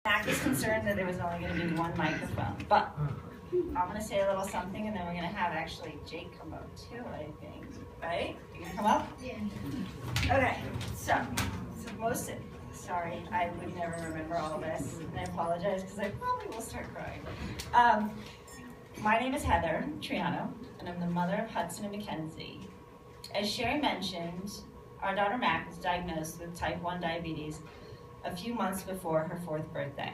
Mac was concerned that there was only going to be one microphone, but I'm going to say a little something, and then we're going to have actually Jake come up too, I think. Right? You going to come up? Yeah. Okay, so most, sorry, I would never remember all this, and I apologize because I probably will start crying. My name is Heather Triano, and I'm the mother of Hudson and Mackenzie. As Sherry mentioned, our daughter Mac was diagnosed with type 1 diabetes a few months before her 4th birthday.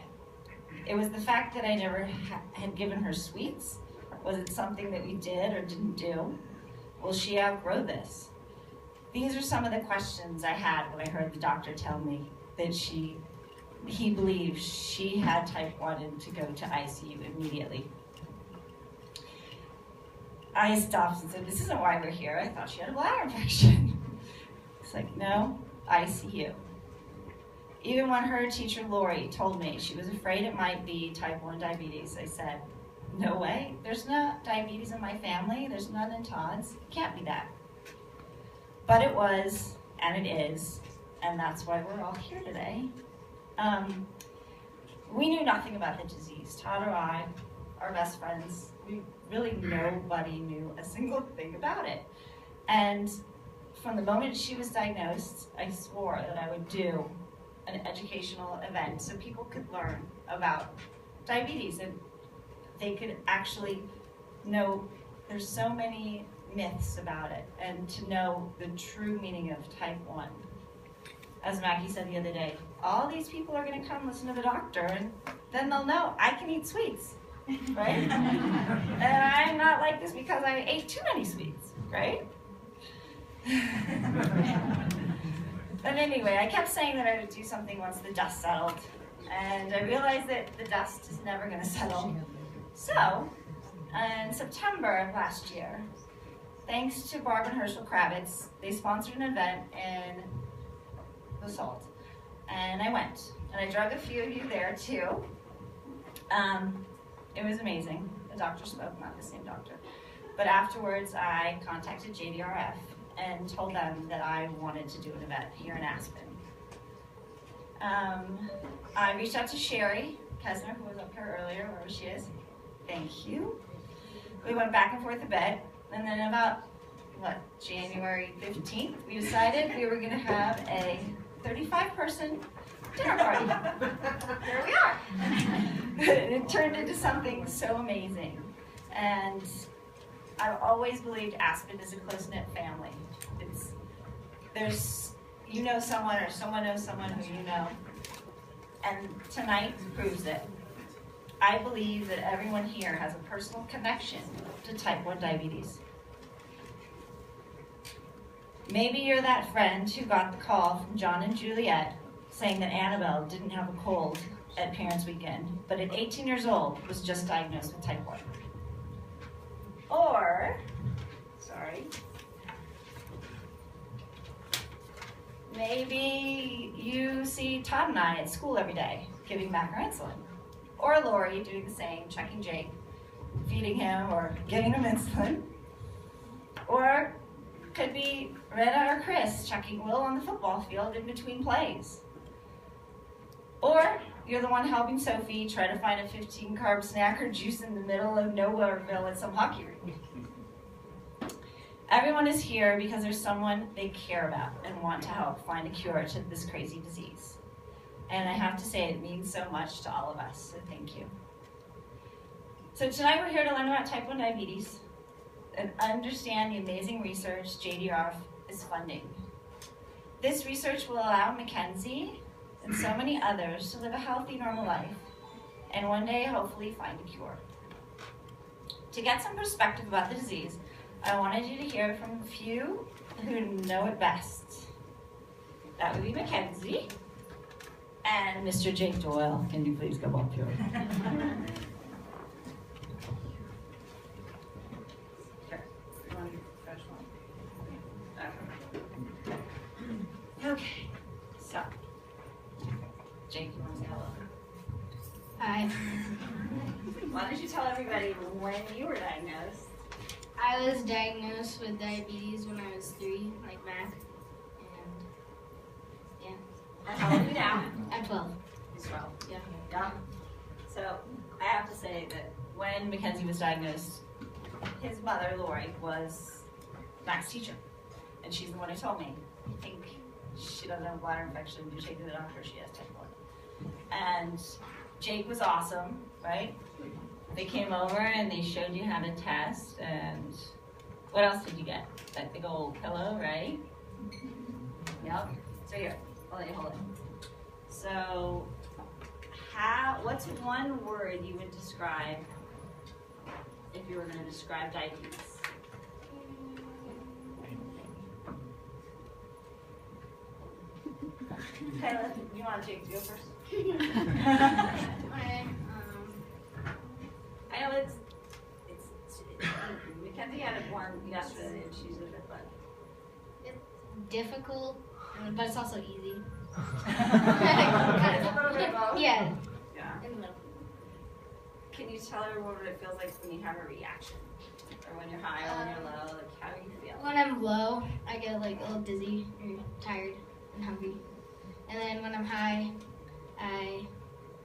It was the fact that I never had given her sweets. Was it something that we did or didn't do? Will she outgrow this? These are some of the questions I had when I heard the doctor tell me that he believed she had type 1 and to go to ICU immediately. I stopped and said, this isn't why we're here. I thought she had a bladder infection. It's like, no, ICU. Even when her teacher, Lori, told me she was afraid it might be type 1 diabetes, I said, no way. There's no diabetes in my family. There's none in Todd's. It can't be that. But it was, and it is, and that's why we're all here today. We knew nothing about the disease. Todd or I, our best friends, really nobody knew a single thing about it. And from the moment she was diagnosed, I swore that I would do an educational event so people could learn about diabetes and they could actually know there's so many myths about it and to know the true meaning of type 1. As Mackie said the other day, all these people are going to come listen to the doctor and then they'll know I can eat sweets, right? And I'm not like this because I ate too many sweets, right? But anyway, I kept saying that I would do something once the dust settled, and I realized that the dust is never going to settle. So, in September of last year, thanks to Barb and Herschel Kravitz, they sponsored an event in the Salt, and I went. And I drug a few of you there too. It was amazing. The doctor spoke, not the same doctor. But afterwards, I contacted JDRF and told them that I wanted to do an event here in Aspen. I reached out to Sherry Kesner, who was up here earlier, wherever she is. Thank you. We went back and forth a bit, and then about, January 15th, we decided we were going to have a 35-person dinner party. There we are. It turned into something so amazing. And I've always believed Aspen is a close-knit family. You know someone or someone knows someone who you know. And tonight proves it. I believe that everyone here has a personal connection to type 1 diabetes. Maybe you're that friend who got the call from John and Juliet saying that Annabelle didn't have a cold at Parents' Weekend, but at 18 years old was just diagnosed with type 1. Or, maybe you see Todd and I at school every day, giving back our insulin. Or Lori doing the same, checking Jake, feeding him, or giving him insulin. Or could be Retta or Chris checking Will on the football field in between plays. Or you're the one helping Sophie try to find a 15-carb snack or juice in the middle of Nowhereville at some hockey rink. Everyone is here because there's someone they care about and want to help find a cure to this crazy disease. And I have to say it means so much to all of us, so thank you. So tonight we're here to learn about type 1 diabetes and understand the amazing research JDRF is funding. This research will allow Mackenzie and so many others to live a healthy, normal life and one day hopefully find a cure. To get some perspective about the disease, I wanted you to hear from a few who know it best. That would be Mackenzie and Mr. Jake Doyle. Can you please come up here? Okay, so Jake, you want to say hello? Hi. Why don't you tell everybody when you were diagnosed? I was diagnosed with diabetes when I was 3, like Mac. And yeah. And how old are you now? I'm 12. He's 12. Yeah. Yeah. So I have to say that when Mackenzie was diagnosed, his mother, Lori, was Mac's teacher. And she's the one who told me, I think she doesn't have a bladder infection, you take her to the doctor, she has type 1. And Jake was awesome, right? They came over and they showed you how to test, and what else did you get? That big old pillow, right? Yep. So here, I'll let you hold it. So, what's one word you would describe if you were going to describe diabetes? Kayla, you want to go first? I know it's Mackenzie had it born yesterday and she's with it, but it's difficult, but it's also easy. it's a little bit of both. Yeah. Yeah. In the middle. Can you tell her what it feels like when you have a reaction? Or when you're high or when you're low? Like, how do you feel? When I'm low, I get like a little dizzy or tired and hungry. And then when I'm high, I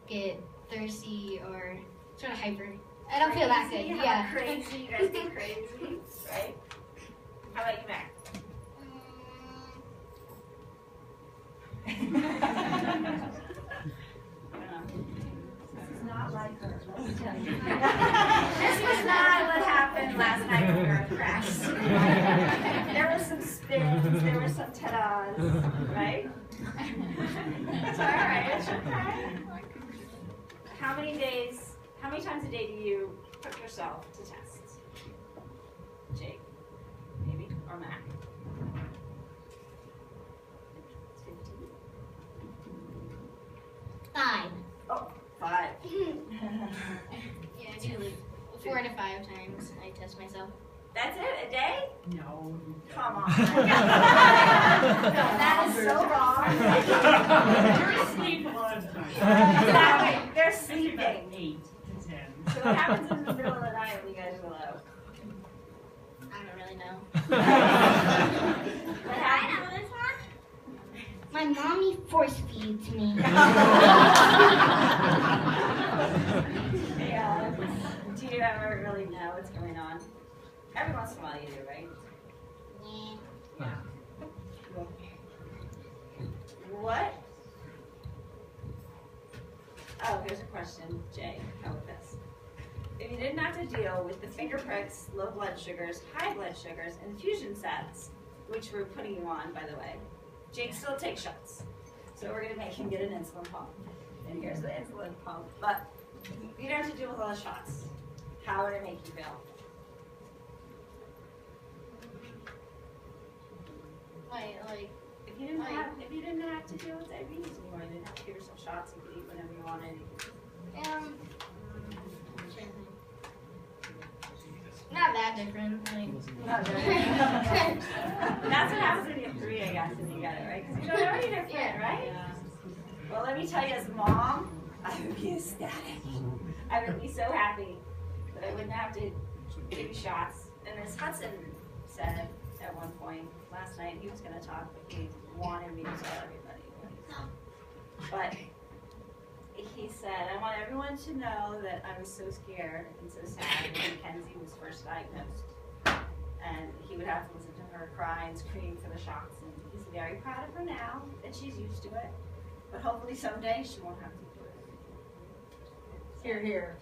get thirsty or sort of hyper. I don't feel that good. Yeah. Crazy. You guys get crazy, right? How about you, Mac? This is not like her. Let me tell you. This was not what happened last night when we were crashed. There were some spins. There were some ta-das, right? It's all right. It's okay. How many times a day do you put yourself to test? Jake, maybe, or Mac? 15. 5. Oh, 5. Yeah, I do like 4 to 5 times I test myself. That's it? A day? No. Come on. That is so wrong. You're asleep a lot of times. Exactly. They're sleeping. 8 to 10. So what happens in the middle of the night when you guys are low? I don't really know. What happens? My mommy force feeds me. Yeah. Do you ever really know what's going on? Every once in a while you do, right? Yeah. What? Oh, here's a question, Jay. How about this? If you didn't have to deal with the finger pricks, low blood sugars, high blood sugars, infusion sets, which we're putting you on, by the way, Jake still takes shots. So we're going to make him get an insulin pump. And here's the insulin pump. But you don't have to deal with all the shots. How would it make you feel? Like If you didn't have to deal with diabetes anymore, you didn't have to give yourself shots, you could eat whenever you wanted. not that different. Like, Not very. That's what happens when you have 3, I guess, and you get it, right? Because you don't know any different, Yeah. right? Well, let me tell you, as a mom, I would be ecstatic. I would be so happy that I wouldn't have to give you shots. And as Hudson said at one point last night, he was going to talk, but he wanted me to tell everybody. But he said, I want everyone to know that I was so scared and so sad when Mackenzie was first diagnosed. And he would have to listen to her cry and scream for the shots. And he's very proud of her now that she's used to it. But hopefully someday she won't have to do it. Hear, hear.